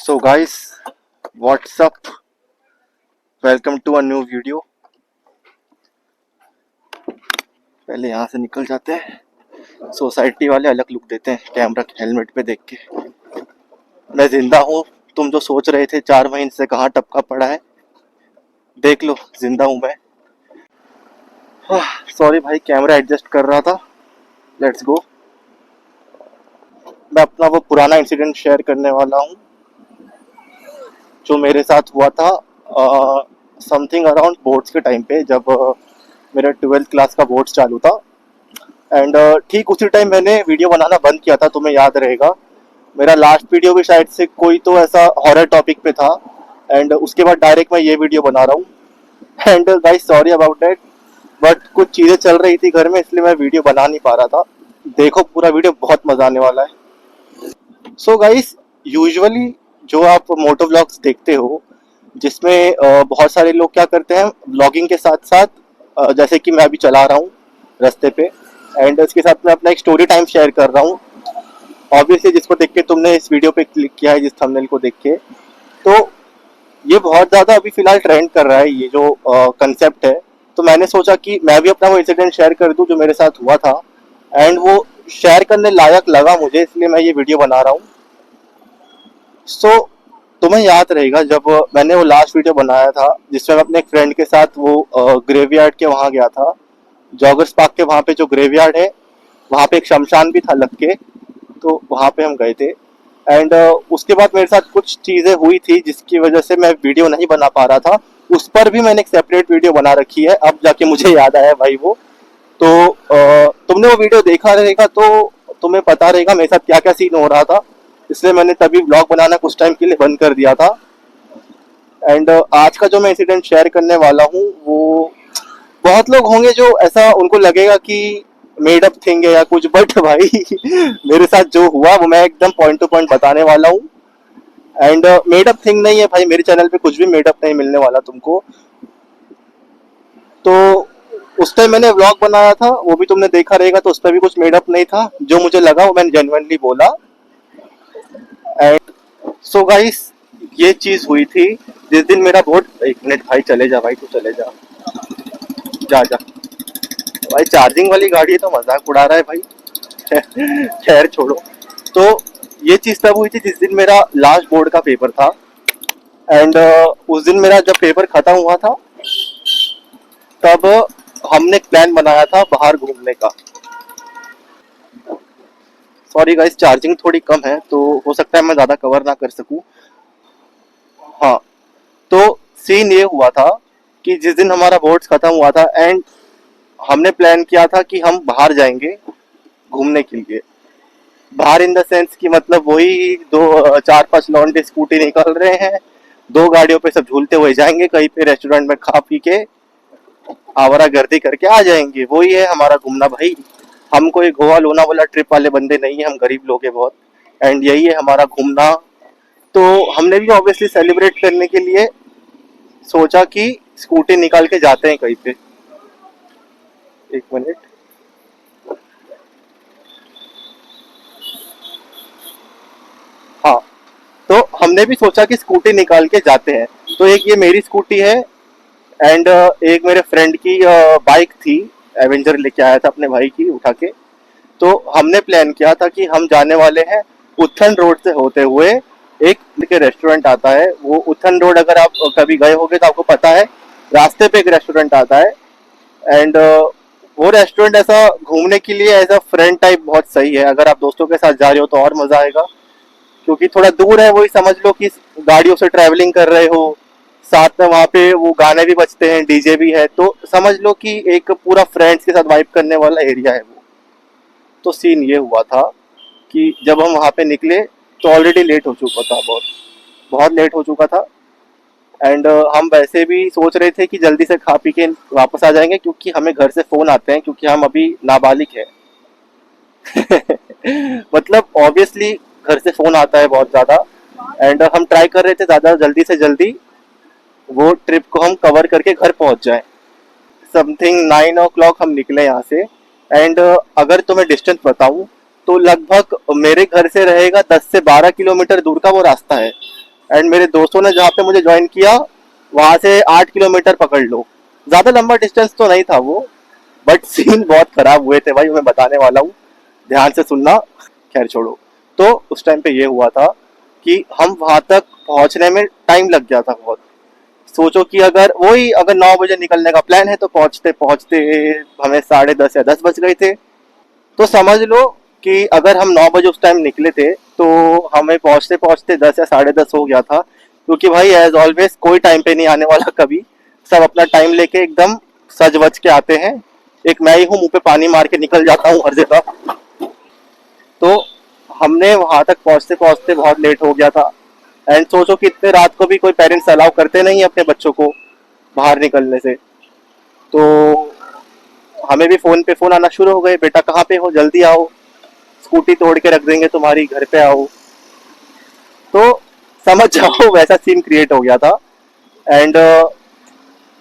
So guys, what's up? Welcome to a new video. पहले यहाँ से निकल जाते हैं। सोसाइटी वाले अलग लुक देते हैं कैमरा हेलमेट पे देख के। मैं जिंदा हूँ। तुम जो सोच रहे थे 4 महीने से कहाँ टपका पड़ा है, देख लो जिंदा हूँ मैं। सॉरी भाई, कैमरा एडजस्ट कर रहा था। Let's go. मैं अपना वो पुराना इंसिडेंट शेयर करने वाला हूँ जो मेरे साथ हुआ था समथिंग अराउंड बोर्ड्स के टाइम पे, जब मेरा 12th क्लास का बोर्ड्स चालू था। एंड ठीक उसी टाइम मैंने वीडियो बनाना बंद किया था। तुम्हें याद रहेगा मेरा लास्ट वीडियो भी शायद से कोई तो ऐसा हॉरर टॉपिक पे था, एंड उसके बाद डायरेक्ट मैं ये वीडियो बना रहा हूँ। And guys sorry about that, but कुछ चीज़ें चल रही थी घर में, इसलिए मैं वीडियो बना नहीं पा रहा था। देखो पूरा वीडियो बहुत मजा आने वाला है। सो गाइस, यूजुअली जो आप मोटो व्लॉग्स देखते हो जिसमें बहुत सारे लोग क्या करते हैं व्लॉगिंग के साथ साथ, जैसे कि मैं अभी चला रहा हूँ रास्ते पे, एंड इसके साथ मैं अपना एक स्टोरी टाइम शेयर कर रहा हूँ। ऑब्वियसली जिसको देख के तुमने इस वीडियो पे क्लिक किया है, जिस थंबनेल को देख के, तो ये बहुत ज़्यादा अभी फिलहाल ट्रेंड कर रहा है ये जो कंसेप्ट है। तो मैंने सोचा कि मैं भी अपना वो इंसिडेंट शेयर कर दूं जो मेरे साथ हुआ था, एंड वो शेयर करने लायक लगा मुझे, इसलिए मैं ये वीडियो बना रहा हूँ। सो तुम्हें याद रहेगा जब मैंने वो लास्ट वीडियो बनाया था जिसमें मैं अपने एक फ्रेंड के साथ वो ग्रेवयार्ड के वहाँ गया था, जॉगर्स पार्क के वहाँ पे जो ग्रेवयार्ड है, वहाँ पे एक शमशान भी था लग के, तो वहाँ पे हम गए थे। एंड उसके बाद मेरे साथ कुछ चीज़ें हुई थी जिसकी वजह से मैं वीडियो नहीं बना पा रहा था। उस पर भी मैंने एक सेपरेट वीडियो बना रखी है, अब जाके मुझे याद आया भाई वो। तो तुमने वो वीडियो देखा रहेगा तो तुम्हें पता रहेगा मेरे साथ क्या क्या सीन हो रहा था, इसलिए मैंने तभी ब्लॉग बनाना कुछ टाइम के लिए बंद कर दिया था। एंड आज का जो मैं इंसिडेंट शेयर करने वाला हूँ वो बहुत लोग होंगे जो ऐसा उनको लगेगा कि मेड अप थिंग है या कुछ, बट भाई मेरे साथ जो हुआ वो मैं एकदम पॉइंट टू पॉइंट बताने वाला हूँ। एंड मेड अप थिंग नहीं है भाई, मेरे चैनल पे कुछ भी मेड अप नहीं मिलने वाला तुमको। तो उस टाइम मैंने व्लॉग बनाया था, वो भी तुमने देखा रहेगा, तो उस पर भी कुछ मेड अप नहीं था। जो मुझे लगा वो मैंने जेन्युइनली बोला। एंड सो गाइस, ये चीज हुई थी जिस दिन मेरा बहुत। एक मिनट भाई, चले जा भाई, तू चले जा, जा जा भाई। चार्जिंग वाली गाड़ी है तो मजाक उड़ा रहा है भाई। खैर छोड़ो। तो ये चीज तब हुई थी जिस दिन मेरा लास्ट बोर्ड का पेपर था। एंड उस दिन मेरा जब पेपर खत्म हुआ था तब हमने प्लान बनाया था बाहर घूमने का। सॉरी गाइस, चार्जिंग थोड़ी कम है तो हो सकता है मैं ज्यादा कवर ना कर सकूं। हाँ, तो सीन ये हुआ था कि जिस दिन हमारा बोर्ड्स खत्म हुआ था, एंड हमने प्लान किया था कि हम बाहर जाएंगे घूमने के लिए। बाहर इन द सेंस कि मतलब वही दो चार पांच लौंडे स्कूटी निकल रहे हैं, दो गाड़ियों पे सब झूलते हुए जाएंगे, कहीं पे रेस्टोरेंट में खा पी के आवारा गर्दी करके आ जाएंगे। वही है हमारा घूमना भाई। हम कोई गोवा लोना वाला ट्रिप वाले बंदे नहीं है, हम गरीब लोग हैं बहुत। एंड यही है हमारा घूमना। तो हमने भी ऑब्वियसली सेलिब्रेट करने के लिए सोचा कि स्कूटी निकाल के जाते हैं कहीं पे। एक मिनट। हाँ, तो हमने भी सोचा कि स्कूटी निकाल के जाते हैं। तो एक ये मेरी स्कूटी है, एंड एक मेरे फ्रेंड की बाइक थी, एवेंजर लेके आया था अपने भाई की उठा के। तो हमने प्लान किया था कि हम जाने वाले हैं उत्थन रोड से होते हुए। एक के रेस्टोरेंट आता है, वो उत्थन रोड अगर आप कभी गए होगे तो आपको पता है, रास्ते पे एक रेस्टोरेंट आता है। एंड वो रेस्टोरेंट ऐसा घूमने के लिए एज अ फ्रेंड टाइप बहुत सही है। अगर आप दोस्तों के साथ जा रहे हो तो और मजा आएगा, क्योंकि थोड़ा दूर है। वही समझ लो कि गाड़ियों से ट्रैवलिंग कर रहे हो, साथ में वहाँ पे वो गाने भी बजते हैं, डीजे भी है, तो समझ लो कि एक पूरा फ्रेंड्स के साथ वाइब करने वाला एरिया है वो। तो सीन ये हुआ था कि जब हम वहाँ पे निकले तो ऑलरेडी लेट हो चुका था, बहुत बहुत लेट हो चुका था। एंड हम वैसे भी सोच रहे थे कि जल्दी से खा पी के वापस आ जाएंगे, क्योंकि हमें घर से फोन आते हैं, क्योंकि हम अभी नाबालिग हैं। मतलब ऑब्वियसली घर से फोन आता है बहुत ज्यादा। एंड हम ट्राई कर रहे थे ज्यादा जल्दी से जल्दी वो ट्रिप को हम कवर करके घर पहुंच जाए। समथिंग 9 o'clock हम निकले यहाँ से। एंड अगर तुम्हें डिस्टेंस बताऊं तो लगभग मेरे घर से रहेगा 10 से 12 किलोमीटर दूर का वो रास्ता है। एंड मेरे दोस्तों ने जहाँ पे मुझे ज्वाइन किया वहां से 8 किलोमीटर पकड़ लो, ज्यादा लंबा डिस्टेंस तो नहीं था वो, बट सीन बहुत खराब हुए थे भाई, मैं बताने वाला हूँ, ध्यान से सुनना। खैर छोड़ो। तो उस टाइम पे ये हुआ था कि हम वहां तक पहुंचने में टाइम लग गया था बहुत। सोचो कि अगर 9 बजे निकलने का प्लान है तो पहुंचते पहुंचते हमें 10:30 या 10 बज गए थे। तो समझ लो कि अगर हम 9 बजे उस टाइम निकले थे तो हमें पहुंचते पहुंचते 10 या 10:30 हो गया था, क्योंकि भाई एज ऑलवेज कोई टाइम पे नहीं आने वाला कभी, सब अपना टाइम लेके एकदम सज वज के आते हैं। एक मैं ही हूँ मुंह पे पानी मार के निकल जाता हूँ हर जगह। तो हमने वहां तक पहुंचते पहुंचते बहुत लेट हो गया था। एंड सोचो कि इतने रात को भी कोई पेरेंट्स अलाउ करते नहीं है अपने बच्चों को बाहर निकलने से। तो हमें भी फोन पे फोन आना शुरू हो गए, बेटा कहाँ पे हो, जल्दी आओ, स्कूटी तोड़ के रख देंगे तुम्हारी, घर पे आओ। तो समझ जाओ वैसा सीन क्रिएट हो गया था। एंड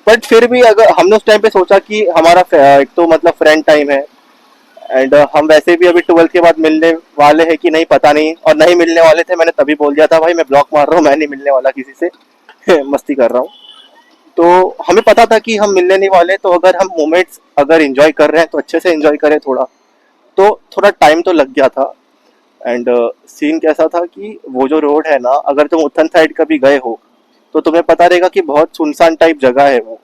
बट फिर भी अगर हमने उस टाइम पे सोचा कि हमारा एक तो मतलब फ्रेंड टाइम है, एंड हम वैसे भी अभी 12th के बाद मिलने वाले हैं कि नहीं पता नहीं, और नहीं मिलने वाले थे, मैंने तभी बोल दिया था भाई मैं ब्लॉक मार रहा हूँ, मैं नहीं मिलने वाला किसी से मस्ती कर रहा हूँ। तो हमें पता था कि हम मिलने नहीं वाले, तो अगर हम मोमेंट्स अगर एंजॉय कर रहे हैं तो अच्छे से एंजॉय करें थोड़ा। तो थोड़ा टाइम तो लग गया था। एंड सीन कैसा था कि वो जो रोड है ना, अगर तुम उत्तन साइड कभी गए हो तो तुम्हें पता रहेगा कि बहुत सुनसान टाइप जगह है वो।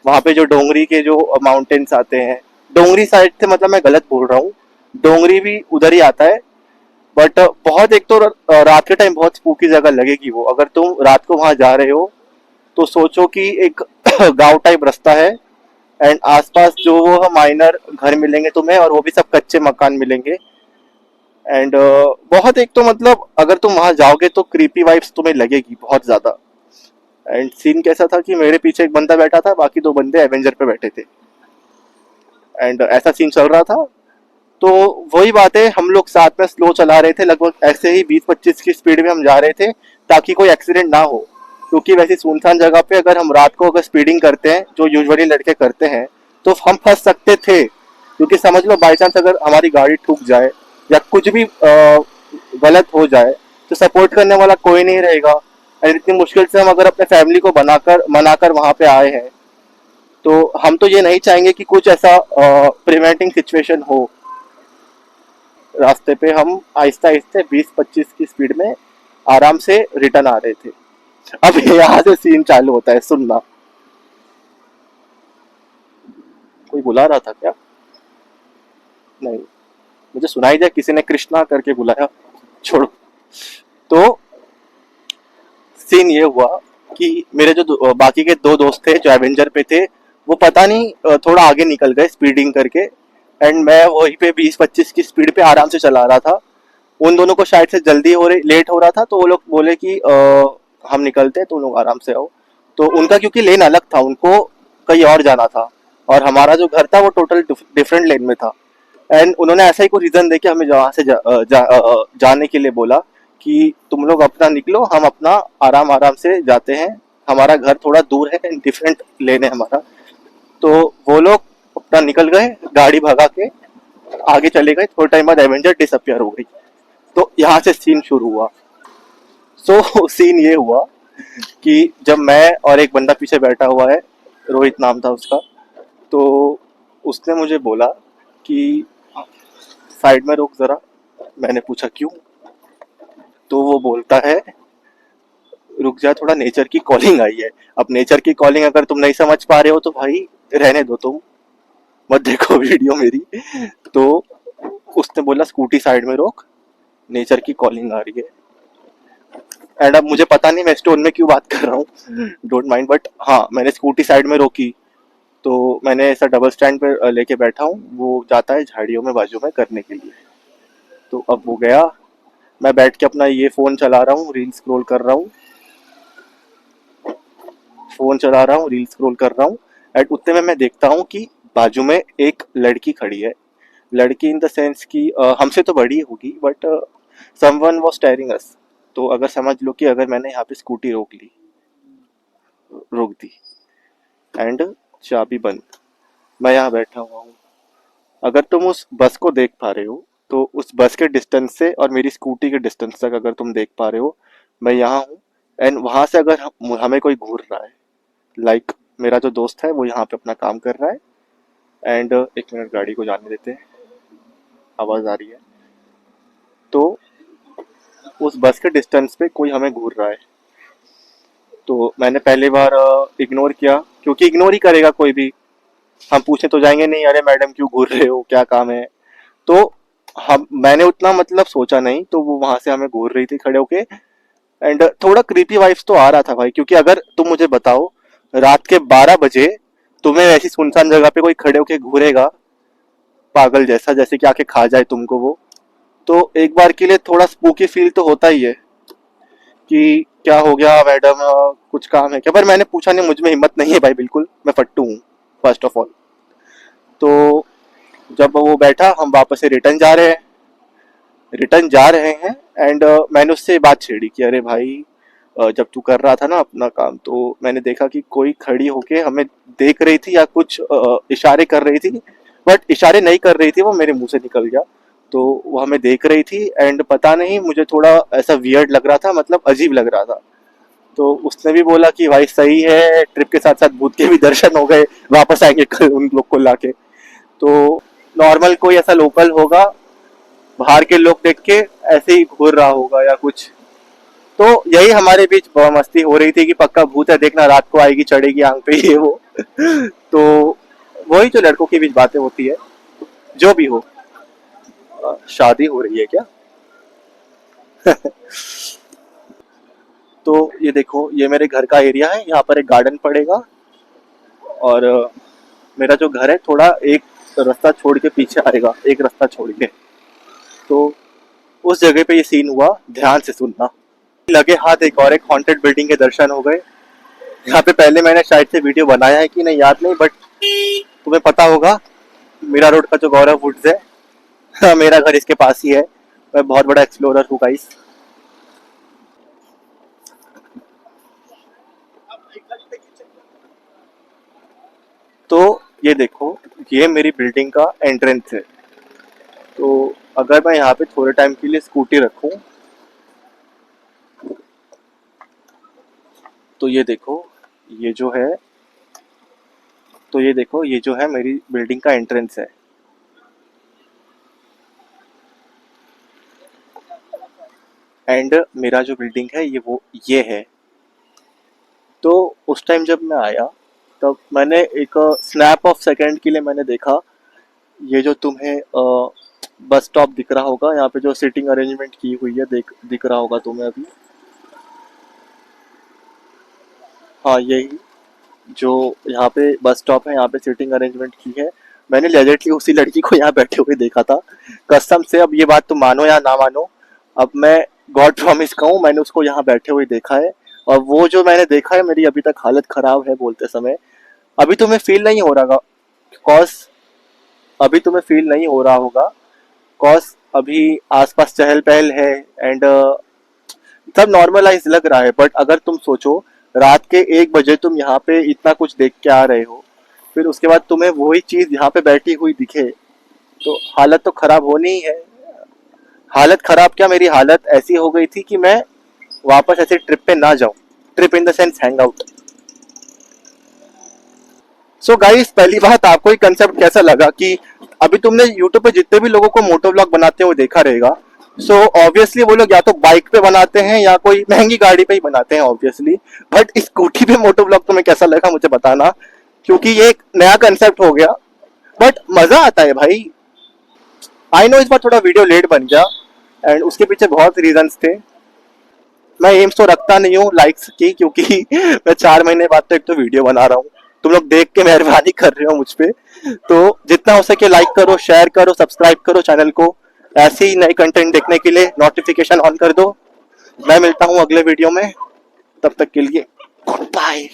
वहाँ पे जो डोंगरी के जो माउंटेन्स आते हैं, डोंगरी साइड से मतलब मैं गलत बोल रहा हूँ, डोंगरी भी उधर ही आता है। बट बहुत एक तो रात के टाइम बहुत स्पूकी जगह लगेगी वो, अगर तुम रात को वहां जा रहे हो तो सोचो कि एक गांव टाइप रास्ता है, एंड आसपास जो वो माइनर घर मिलेंगे तुम्हें, और वो भी सब कच्चे मकान मिलेंगे। एंड बहुत एक तो मतलब अगर तुम वहां जाओगे तो क्रीपी वाइब्स तुम्हें लगेगी बहुत ज्यादा। एंड सीन कैसा था कि मेरे पीछे एक बंदा बैठा था, बाकी 2 बंदे एवेंजर पे बैठे थे। एंड ऐसा सीन चल रहा था। तो वही बात है, हम लोग साथ में स्लो चला रहे थे, लगभग ऐसे ही 20-25 की स्पीड में हम जा रहे थे, ताकि कोई एक्सीडेंट ना हो। क्योंकि वैसी सुनसान जगह पे अगर हम रात को अगर स्पीडिंग करते हैं, जो यूजुअली लड़के करते हैं, तो हम फंस सकते थे। क्योंकि समझ लो बाई चांस अगर हमारी गाड़ी ठुक जाए या कुछ भी गलत हो जाए, तो सपोर्ट करने वाला कोई नहीं रहेगा। और इतनी मुश्किल से हम अगर अपने फैमिली को बनाकर मनाकर वहां पे आए हैं, तो हम तो ये नहीं चाहेंगे कि कुछ ऐसा प्रिवेंटिंग सिचुएशन हो। रास्ते पे हम आहिस्ता आहिस्ते 20-25 की स्पीड में आराम से रिटर्न आ रहे थे। अब यहाँ से सीन चालू होता है, सुनना। कोई बुला रहा था क्या? नहीं, मुझे सुनाई दिया किसी ने कृष्णा करके बुलाया, छोड़ो। तो सीन ये हुआ कि मेरे जो बाकी के 2 दोस्त थे जो एवेंजर पे थे, वो पता नहीं थोड़ा आगे निकल गए स्पीडिंग करके। एंड मैं वहीं पे 20-25 की स्पीड पे आराम से चला रहा था। उन दोनों को शायद से जल्दी हो रही, लेट हो रहा था, तो वो लोग बोले कि हम निकलते हैं, तुम लोग आराम से आओ। तो उनका क्योंकि लेन अलग था, उनको कहीं और जाना था, और हमारा जो घर था वो टोटल डिफरेंट लेन में था। एंड उन्होंने ऐसा ही कोई रीजन देके हमें वहां से जाने के लिए बोला कि तुम लोग अपना निकलो, हम अपना आराम आराम से जाते हैं, हमारा घर थोड़ा दूर है, डिफरेंट लेन है हमारा। तो वो लोग अपना निकल गए, गाड़ी भगा के आगे चले गए, थोड़े टाइम बाद एवेंजर डिसअपियर हो गई। तो यहाँ से सीन शुरू हुआ। सो सीन ये हुआ कि जब मैं और एक बंदा पीछे बैठा हुआ है, रोहित नाम था उसका, तो उसने मुझे बोला कि साइड में रोक जरा। मैंने पूछा क्यों? तो वो बोलता है रुक जा, थोड़ा नेचर की कॉलिंग आई है। अब नेचर की कॉलिंग अगर तुम नहीं समझ पा रहे हो तो भाई रहने दो, तुम मत देखो वीडियो मेरी। तो उसने बोला स्कूटी साइड में रोक, नेचर की कॉलिंग आ रही है। एंड अब मुझे पता नहीं मैं स्टोन में क्यों बात कर रहा हूँ, डोंट माइंड, बट हाँ मैंने स्कूटी साइड में रोकी। तो मैंने ऐसा डबल स्टैंड पे लेके बैठा हूँ, वो जाता है झाड़ियों में बाजू में करने के लिए। तो अब वो गया, मैं बैठ के अपना ये फोन चला रहा हूँ, रील स्क्रॉल कर रहा हूँ, फोन चला रहा हूँ, रील स्क्रॉल कर रहा हूँ। एंड उतने में मैं देखता हूँ कि बाजू में एक लड़की खड़ी है। लड़की इन द सेंस कि हमसे तो बड़ी होगी, बट समवन वाज स्टेयरिंग अस। तो अगर समझ लो कि अगर मैंने यहाँ पे स्कूटी रोक ली, रोक दी, एंड चाबी बंद, मैं यहाँ बैठा हुआ हूँ, अगर तुम उस बस को देख पा रहे हो तो उस बस के डिस्टेंस से और मेरी स्कूटी के डिस्टेंस तक अगर तुम देख पा रहे हो, मैं यहाँ हूँ, एंड वहां से अगर हमें कोई घूर रहा है, लाइक मेरा जो दोस्त है वो यहाँ पे अपना काम कर रहा है, एंड एक मिनट गाड़ी को जाने देते हैं, आवाज आ रही है। तो उस बस के डिस्टेंस पे कोई हमें घूर रहा है, तो मैंने पहली बार इग्नोर किया, क्योंकि इग्नोर ही करेगा कोई भी। हम पूछने तो जाएंगे नहीं, अरे मैडम क्यों घूर रहे हो, क्या काम है। तो हम मैंने उतना मतलब सोचा नहीं, तो वो वहां से हमें घूर रही थी खड़े होके। एंड थोड़ा क्रीपी वाइब्स तो आ रहा था भाई, क्योंकि अगर तुम मुझे बताओ रात के 12 बजे तुम्हें ऐसी सुनसान जगह पे कोई खड़े होके घूरेगा पागल जैसा, जैसे कि आके खा जाए तुमको वो, तो एक बार के लिए थोड़ा स्पूकी फील तो होता ही है कि क्या हो गया मैडम, कुछ काम है क्या। पर मैंने पूछा नहीं, मुझ में हिम्मत नहीं है भाई, बिल्कुल मैं फट्टू हूँ फर्स्ट ऑफ ऑल। तो जब वो बैठा, हम वापस से रिटर्न जा रहे हैं एंड मैंने उससे बात छेड़ी कि अरे भाई, जब तू कर रहा था ना अपना काम, तो मैंने देखा कि कोई खड़ी होके हमें देख रही थी या कुछ इशारे कर रही थी, बट इशारे नहीं कर रही थी, वो मेरे मुंह से निकल गया। तो वो हमें देख रही थी एंड पता नहीं मुझे थोड़ा ऐसा वियर्ड लग रहा था, मतलब अजीब लग रहा था। तो उसने भी बोला कि भाई सही है, ट्रिप के साथ साथ भूत के भी दर्शन हो गए, वापस आएंगे कल उन लोग को लाके। तो नॉर्मल कोई ऐसा लोकल होगा, बाहर के लोग देख के ऐसे ही घूर रहा होगा या कुछ। तो यही हमारे बीच मस्ती हो रही थी कि पक्का भूत है, देखना रात को आएगी, चढ़ेगी आंख पे, ये वो। तो वही जो लड़कों के बीच बातें होती है, जो भी हो। शादी हो रही है क्या? तो ये देखो, ये मेरे घर का एरिया है, यहाँ पर एक गार्डन पड़ेगा, और मेरा जो घर है थोड़ा एक रास्ता छोड़ के पीछे आएगा, एक रास्ता छोड़ के। तो उस जगह पे ये सीन हुआ, ध्यान से सुनना। लगे हाथ एक और एक हॉन्टेड बिल्डिंग के दर्शन हो गए। यहाँ पे पहले मैंने शायद से वीडियो बनाया है कि नहीं याद नहीं, बट तुम्हें पता होगा, मीरा रोड का जो गौरव वुड्स है, हाँ, मेरा घर इसके पास ही है। मैं बहुत बड़ा एक्सप्लोरर हूँ गाइस। तो ये देखो, ये मेरी बिल्डिंग का एंट्रेंस है। तो अगर मैं यहाँ पे थोड़े टाइम के लिए स्कूटी रखूँ, तो ये देखो, ये जो है तो ये देखो, ये जो है मेरी बिल्डिंग का एंट्रेंस है। एंड मेरा जो बिल्डिंग है ये है। तो उस टाइम जब मैं आया, तब मैंने एक स्नैप ऑफ सेकंड के लिए मैंने देखा, ये जो तुम्हें बस स्टॉप दिख रहा होगा, यहाँ पे जो सीटिंग अरेंजमेंट की हुई है, दिख रहा होगा तुम्हें अभी। हाँ, यही जो यहाँ पे बस स्टॉप है, यहाँ पे सीटिंग अरेंजमेंट की है। मैंने लेजिटली उसी लड़की को यहाँ बैठे हुए देखा था, कसम से। अब ये बात तुम मानो या ना मानो, अब मैं गॉड प्रॉमिस कहूँ, मैंने उसको यहाँ बैठे हुए देखा है। और वो जो मैंने देखा है, मेरी अभी तक हालत खराब है बोलते समय। अभी तुम्हें फील नहीं हो रहा, कॉज अभी तुम्हें फील नहीं हो रहा होगा, कॉज अभी आसपास चहल पहल है एंड सब नॉर्मलाइज लग रहा है। बट अगर तुम सोचो, रात के 1 बजे तुम यहाँ पे इतना कुछ देख के आ रहे हो, फिर उसके बाद तुम्हें वही चीज यहाँ पे बैठी हुई दिखे, तो हालत तो खराब होनी ही है। हालत खराब क्या, मेरी हालत ऐसी हो गई थी कि मैं वापस ऐसे ट्रिप पे ना जाऊं। Trip in the sense hang out. So guys, पहली बात, आपको ये कंसेप्ट कैसा लगा कि अभी तुमने यूट्यूब पे जितने भी लोगों को मोटो व्लॉग बनाते हुए देखा रहेगा, सो ऑब्वियसली वो लोग या तो बाइक पे बनाते हैं या कोई महंगी गाड़ी पे ही बनाते हैं ऑब्वियसली। बट स्कूटी पे मोटो व्लॉग तुम्हें कैसा लगा मुझे बताना, क्योंकि ये एक नया कंसेप्ट हो गया, बट मजा आता है भाई। आई नो इस बार थोड़ा वीडियो लेट बन गया, एंड उसके पीछे बहुत रीजंस थे। मैं एम्स तो रखता नहीं हूँ लाइक्स की, क्योंकि मैं 4 महीने बाद तो एक तो वीडियो बना रहा हूँ। तुम लोग देख के मेहरबानी कर रहे हो मुझ पे, तो जितना हो सके लाइक करो, शेयर करो, सब्सक्राइब करो चैनल को। ऐसे ही नए कंटेंट देखने के लिए नोटिफिकेशन ऑन कर दो। मैं मिलता हूँ अगले वीडियो में, तब तक के लिए गुड बाय।